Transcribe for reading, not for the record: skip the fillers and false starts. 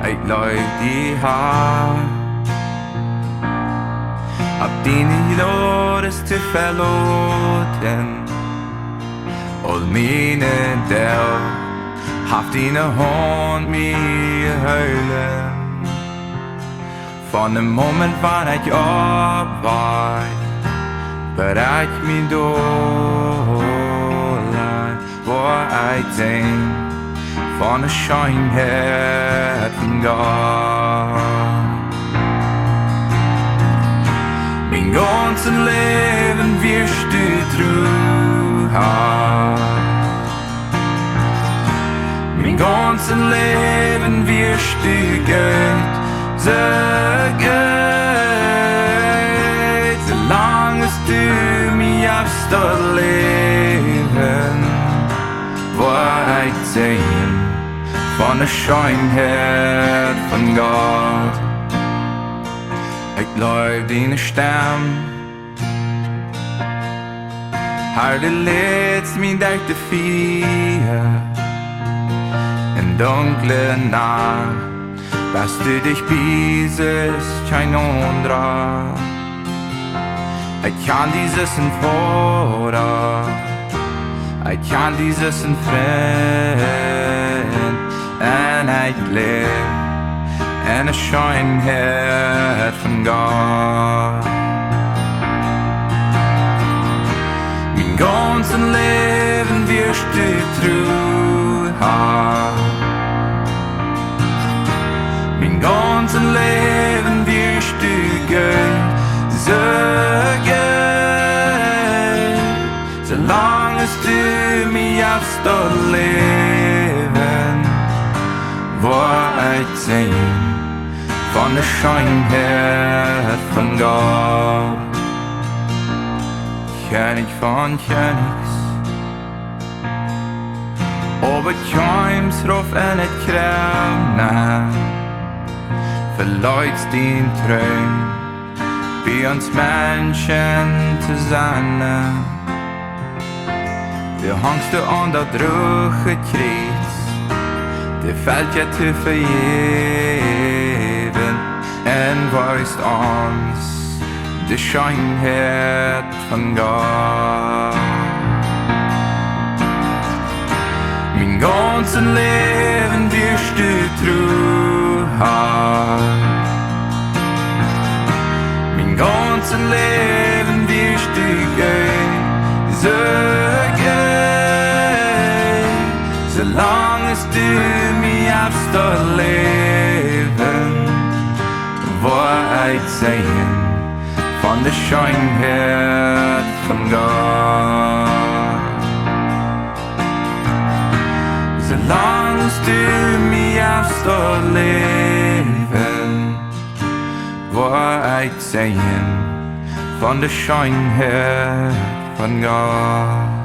Ik luid die haar Ab dine låres til förlåten Och mine del Haft dine hånd mig i höjlen Från en moment var att jag Bereid min dålar Var jag tänkt Från en Scheenheit Von Gott Min ganzen Leben wirst du true haben Min ganzen Leben wirst du Gott so gut Solange du mich aufst leben War ich sehen Von der Scheenheit Von Gott Ik luid dine stem Har du letst min dag te fire En dunkle nacht Was du dich biesest, kein andra Ik kan dieses en vooraf Ik kan dieses en vriend En ik leef En een Scheenheit Von Gott Mein ganzen Leben wirst du true haben Mein ganzen Leben wirst du gehen so gut Solange du mich aufst leben War ich sehen Von der Scheenheit Von Gott König von Königs Aber Keims ruf en het krävna Verleutst din trög Wie uns Menschen zu sein Du hängst du an der Druche Kreuz Det fällt jag till förgäven En weißt ons De Scheenheit Von Gott Min ganzen Leben wirst du true haben Min ganzen Leben wirst du gehen so gut Solange du mich aufst leben War ich sehen Von der Scheenheit Von Gott Solange du mich aufst leben War ich sehen Von der Scheenheit Von Gott